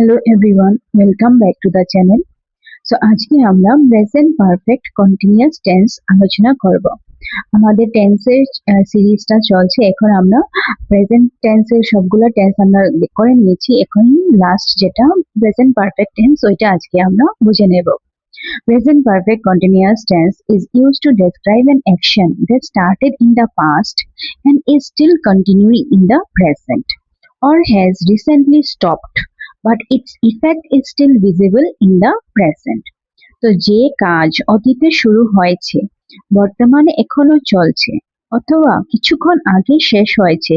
Hello everyone, welcome back to the channel. আজকে আমরা present perfect continuous tense আলোচনা করব। আমাদের টেন্সের সিরিজটা চলছে। এখন আমরা প্রেজেন্ট টেন্সের সবগুলো টেন্স আমরা করে নিয়েছি। এখন লাস্ট যেটা প্রেজেন্ট পারফেক্ট টেন্স ওইটা আজকে আমরা বুঝে নেব। Present perfect continuous tense is used to describe an action that started in the past and is still continuing in the present or has recently stopped, but its effect is still visible in the present. তো যে কাজ অতীতে শুরু হয়েছে, বর্তমানে এখনো চলছে, অথবা কিছুক্ষণ আগে শেষ হয়েছে,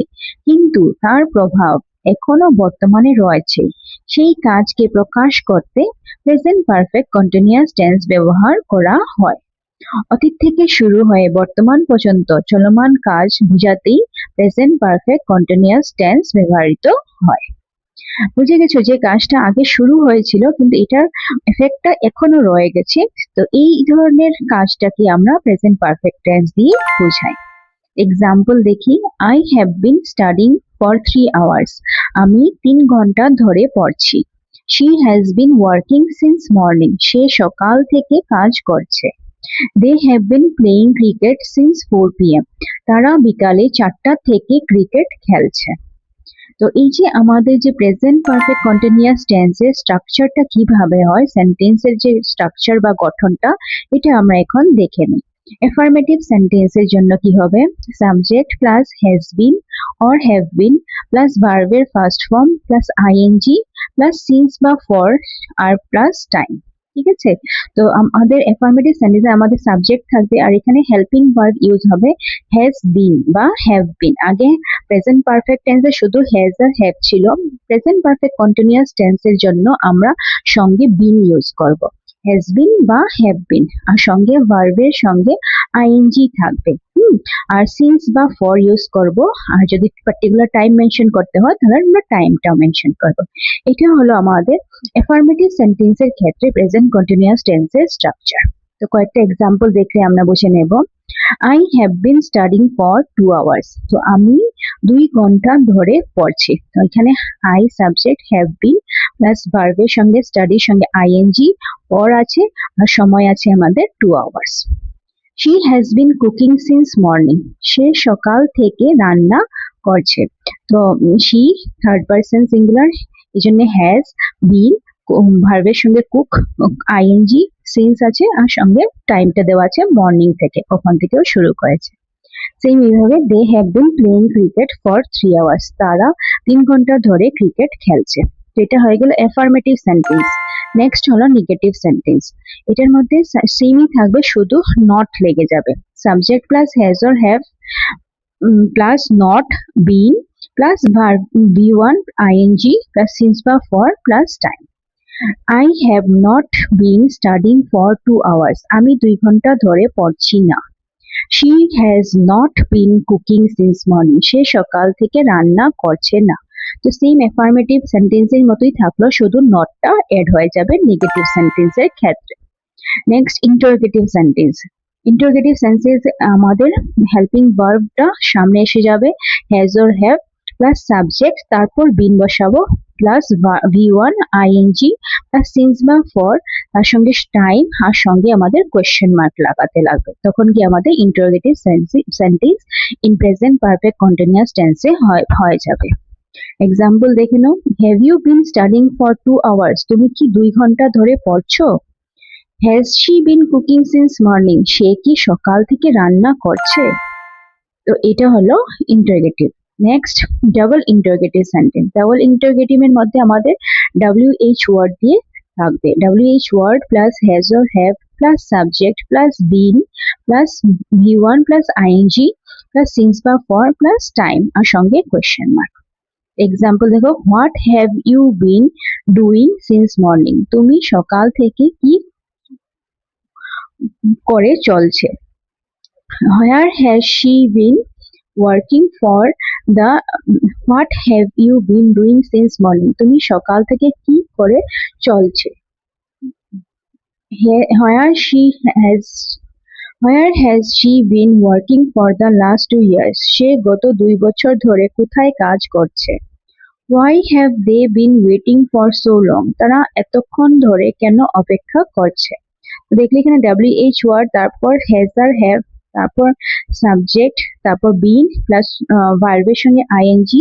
কিন্তু তার প্রভাব এখনো বর্তমানে রয়েছে, সেই কাজকে প্রকাশ করতে প্রেজেন্ট পারফেক্ট কন্টিনিউয়াস টেন্স ব্যবহার করা হয়। অতীত থেকে শুরু হয়ে বর্তমান পর্যন্ত চলমান কাজ বোঝাতেই প্রেজেন্ট পারফেক্ট কন্টিনিউয়াস টেন্স ব্যবহৃত হয়। বুঝে গেছো যে কাজটা আগে শুরু হয়েছিল কিন্তু এটার এফেক্টটা এখনো রয়ে গেছে, তো এই ধরনের কাজটাকে আমরা প্রেজেন্ট পারফেক্ট টেন্স দিয়ে বোঝাই। এক্সাম্পল দেখি, I have been studying for 3 hours. আমি 3 ঘন্টা ধরে পড়ছি। She has been working since morning. সে সকাল থেকে কাজ করছে। They have been playing cricket since 4 PM। তারা বিকালে 4টা থেকে ক্রিকেট খেলছে। তো এই যে আমাদের যে প্রেজেন্ট পারফেক্ট কন্টিনিউয়াস টেন্সের স্ট্রাকচারটা কিভাবে হয়, সেন্টেন্সের যে স্ট্রাকচার বা গঠনটা, এটা আমরা এখন দেখে নিই। অ্যাফার্মেটিভ সেন্টেন্সের জন্য কি হবে? Subject plus has been or have been plus ভার্বের first form plus ING plus since বা ফর আর প্লাস টাইম। ঠিক আছে, তো আমাদের অ্যাফার্মেটিভ সেন্টেন্সে আমাদের সাবজেক্ট থাকবে আর এখানে হেল্পিং ভার্ব ইউজ হবে হ্যাজ বিন বা হ্যাভ বিন। আগে প্রেজেন্ট পারফেক্ট টেন্সে শুধু হ্যাজ আর হ্যাভ ছিল। প্রেজেন্ট পারফেক্ট কন্টিনিউয়াস টেন্সের জন্য আমরা সঙ্গে বিন ইউজ করব, হ্যাজ বিন বা হ্যাভ বিন, আর সঙ্গে ভার্বের সঙ্গে আইএনজি থাকবে। আর সিন্স বা ফর ইউজ করব, আর যদি পার্টিকুলার টাইম মেনশন করতে হয় তাহলে আমরা টাইমটাও মেনশন করব। এটা হলো আমাদের অ্যাফার্মেটিভ সেন্টেন্সের ক্ষেত্রে প্রেজেন্ট কন্টিনিউয়াস টেন্সের স্ট্রাকচার। তো কয়েকটা এক্সাম্পল দেখলে আমরা বুঝে নেব। I have been studying for 2 hours. তো আমি 2 ঘন্টা ধরে পড়ছি। তো এখানে I subject have been plus ভার্বের সঙ্গে স্টাডির সঙ্গে ing পর আছে আর সময় আছে আমাদের 2 hours. She has been cooking since morning. সে সকাল থেকে রান্না করছে। তো she থার্ড পারসন সিঙ্গুলার, এই জন্য হ্যাজ বিন, ভার্বের সঙ্গে কুক আইএনজি, সিন্স আছে আর সঙ্গে টাইমটা দেওয়া আছে মর্নিং থেকে, ওখান থেকেও শুরু করেছে। সেম এইভাবে they have been playing cricket for 3 hours. তারা 3 ঘন্টা ধরে ক্রিকেট খেলছে। তো এটা হয়ে গেল অ্যাফার্মেটিভ সেন্টেন্স। নেক্সট হলো নেগেটিভ সেন্টেন্স। এটার মধ্যে সেমই থাকবে, শুধু নট লেগে যাবে। Subject plus has or have plus not been plus verb V1 ing plus since বা for plus time. I have not been studying for 2 hours. আমি 2 ঘন্টা ধরে পড়ছি না। She has not been cooking since morning. সে সকাল থেকে রান্না করছে না। তো সেম অ্যাফার্মেটিভ সেন্টেন্সের মতোই থাকলো, শুধু নটটা এড হয়ে যাবে নেগেটিভ সেন্টেন্সের ক্ষেত্রে। Next interrogative sentence. Interrogative sentence আমাদের হেল্পিং ভার্বটা সামনে এসে যাবে, has or have plus subject, তারপর বিন বসাবো plus V1 ing plus since বা ফর, তার সঙ্গে টাইম আর সঙ্গে আমাদের কোয়েশ্চেন মার্ক লাগাতে লাগবে। তখন কি আমাদের interrogative sentence in present perfect continuous টেন্সে হয়ে যাবে। এক্সাম্পল দেখে নাও, have you been studying for 2 hours. তুমি কি 2 ঘন্টা ধরে পড়ছো? Has she been cooking since morning. সে কি সকাল থেকে রান্না করছে? তো এটা হলো interrogative. Next double interrogative sentence. Double interrogative এর মধ্যে আমাদের WH ওয়ার্ড দিয়ে থাকবে। WH word plus has or have plus subject plus been plus V1 plus ing plus since বা ফর প্লাস টাইম আর সঙ্গে কোয়েশ্চেন মার্ক। এক্সাম্পল দেখো, what have you been doing since morning. তুমি সকাল থেকে কি করে চলছে। Where has she been working for the what have you been doing since morning? তুমি সকাল থেকে কি করে চলছে। Where has she been working for the last 2 years? সে গত 2 বছর ধরে কোথায় কাজ করছে। Why have they been waiting for so long? তারা এতক্ষণ ধরে কেন অপেক্ষা করছে? তো দেখলে এখানে WH ওয়ার্ড, তারপর has আর have, তারপর সাবজেক্ট, তারপর been প্লাস ভার্বের সঙ্গে ing,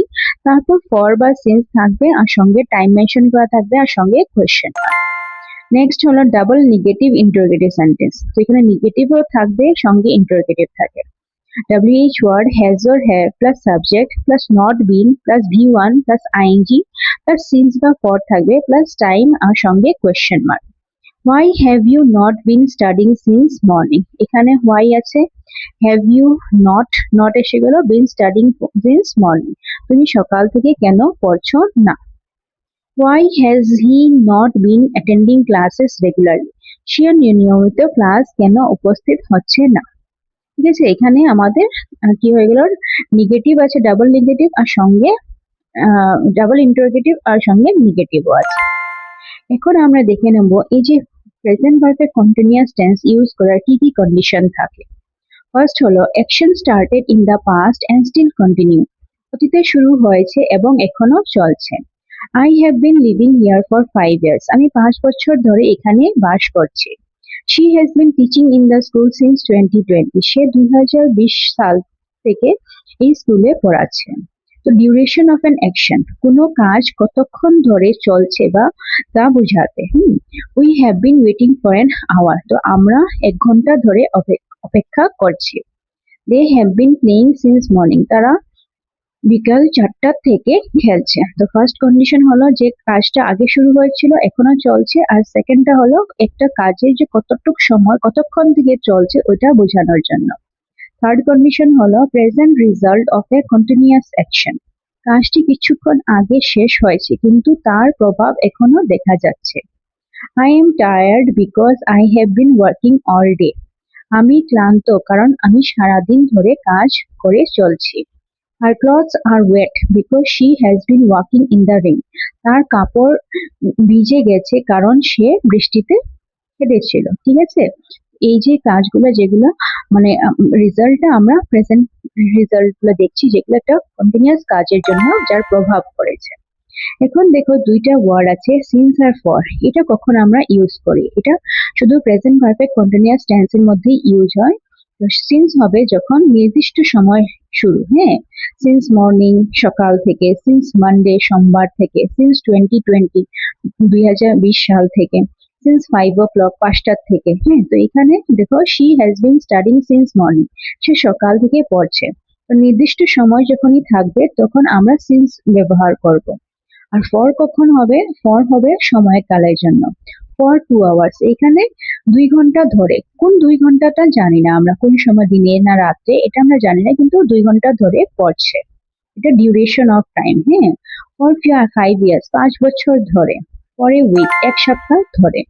তারপর for বা since থাকবে আর সঙ্গে টাইম মেনশন করা থাকবে আর সঙ্গে কোয়েশ্চেন। নেক্সট হলো ডাবল নেগেটিভ ইন্টারোগেটিভ সেন্টেন্স। তো এখানে নেগেটিভও থাকবে সঙ্গে ইন্টারোগেটিভ থাকে। WH word has or have plus subject plus not been plus V1 plus ing plus since বা for থাকবে plus time আর সঙ্গে question mark. Why have you not been studying since morning? এখানে why আছে, have you not এসে গেল, been studying since morning, তুমি সকাল থেকে কেন পড়ছো না। Why has he not been attending classes regularly? সে নিয়মিত ক্লাস কেন উপস্থিত হচ্ছে না। ঠিক আছে, এখানে আমাদের কি হয়ে গেল, নেগেটিভ আছে, ডাবল নেগেটিভ আর সঙ্গে ডাবল ইন্টারোগেটিভ আর সঙ্গে নেগেটিভও আছে। এখন আমরা দেখে নেব এই যে present perfect continuous tense use করার কি কি কন্ডিশন থাকে। ফার্স্ট হলো action started in the past and still continue, অতীতে শুরু হয়েছে এবং এখনো চলছে। I have been living here for 5 years, আমি 5 বছর ধরে এখানে বাস করছি। She has been teaching in the school since 2020, সে 2020 সাল থেকে এই স্কুলে পড়াচ্ছে। তো ডিউরেশন অফ অ্যান অ্যাকশন, কোনো কাজ কতক্ষণ ধরে চলছে বা তা বোঝাতে। We have been waiting for an hour, তো আমরা 1 ঘন্টা ধরে অপেক্ষা করছি। They have been playing since morning, তারা বিকাল 4টা থেকে খেলছে। তো ফার্স্ট কন্ডিশন হলো যে কাজটা আগে শুরু হয়েছিল এখনো চলছে, আর সেকেন্ডটা হলো একটা কাজের যে কতটুক সময় কতক্ষণ থেকে চলছে ওটা বোঝানোর জন্য। থার্ড কন্ডিশন হলো present result of A continuous action, কাজটি কিছুক্ষণ আগে শেষ হয়েছে কিন্তু তার প্রভাব এখনো দেখা যাচ্ছে। I am tired because I have been working all day, আমি ক্লান্ত কারণ আমি সারাদিন ধরে কাজ করে চলছি। Her clothes are wet because she has been walking in the rain, তার কাপড় ভিজে গেছে কারণ সে বৃষ্টিতে হেঁটেছিল। ঠিক আছে, এই যে কাজগুলো যেগুলো মানে রেজাল্টটা আমরা প্রেজেন্ট রেজাল্ট গুলো দেখছি যেগুলো একটা কন্টিনিউয়াস কাজের জন্য যার প্রভাব পড়েছে। এখন দেখো দুইটা ওয়ার্ড আছে সিন্স আর ফর, এটা কখন আমরা ইউজ করি, এটা শুধু প্রেজেন্ট পারফেক্ট কন্টিনিউয়াস টেন্সের মধ্যেই ইউজ হয়। সিন্স হবে যখন নির্দিষ্ট সময় শুরু, হ্যাঁ, সিন্স মর্নিং সকাল থেকে, সিন্স মানডে সোমবার থেকে, সিন্স 2020 সাল থেকে, সিন্স 5 o'clock 5টা থেকে। হ্যাঁ, তো এখানে দেখো she has been studying since morning, সে সকাল থেকে পড়ছে। তো নির্দিষ্ট সময় যখনই থাকবে তখন আমরা সিন্স ব্যবহার করব। আর ফর কখন হবে, ফর হবে সময়কালের জন্য, ফর 2 hours, এখানে 2 ঘন্টা ধরে। কোন 2 ঘন্টাটা জানি না আমরা, কোন সময় দিনে না রাত্রে এটা আমরা জানি না, কিন্তু 2 ঘন্টা ধরে পড়ছে, এটা ডিউরেশন অফ টাইম। হ্যাঁ, ফর 5 years 5 বছর ধরে, ফর এ উইক 1 সপ্তাহ ধরে।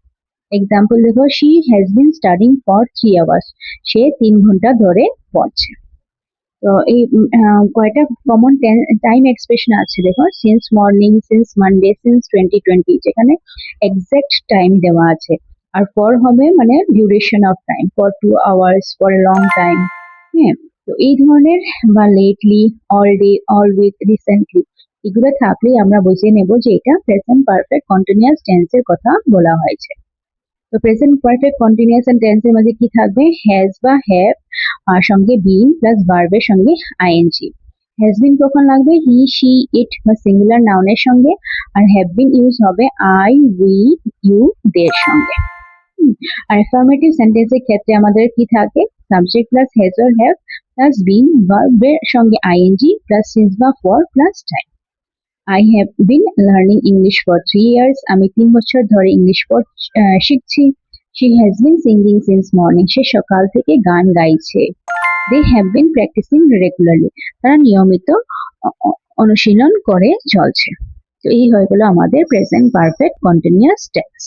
এক্সাম্পল দেখো she has been studying for 3 hours, সে 3 ঘন্টা ধরে পড়ছে। তো এই কয়টা কমন টাইম এক্সপ্রেশন আছে দেখো, since morning, since Monday, since 2020, যেখানে এক্সাক্ট টাইম দেওয়া আছে। আর ফর হবে মানে duration of time, for 2 hours, for a long time. হ্যাঁ, তো এই ধরনের বা lately, all day, all week, recently, এগুলো থাকলেই আমরা বুঝিয়ে নেব যে এটা প্রেজেন্ট পারফেক্ট কন্টিনিউয়াস টেন্সের কথা বলা হয়েছে। তো প্রেজেন্ট পারফেক্ট কন্টিনিউয়াস টেন্সের মধ্যে কি থাকবে, হ্যাজ বা হ্যাভ আর সঙ্গে বিন প্লাস ভার্বের সঙ্গে আইএনজি। হ্যাজ বিন কখন লাগবে, হি, শি, ইট বা সিঙ্গুলার নাউনের সঙ্গে, আর হ্যাভ বিন ইউজ হবে আই, উই, ইউ, দের সঙ্গে। আর অ্যাফার্মেটিভ সেন্টেন্সের ক্ষেত্রে আমাদের কি থাকে, subject plus has or have plus been, ভার্বের সঙ্গে আইএনজি প্লাস সিন্স বা for plus time. I have been learning English for 3 years, আমি 3 বছর ধরে ইংলিশ শিখছি। She has been singing since morning, সে সকাল থেকে গান গাইছে। They have been practicing regularly, তারা নিয়মিত অনুশীলন করে চলছে। তো এই হয়ে গেল আমাদের প্রেজেন্ট পারফেক্ট কন্টিনিউয়াস টেন্স।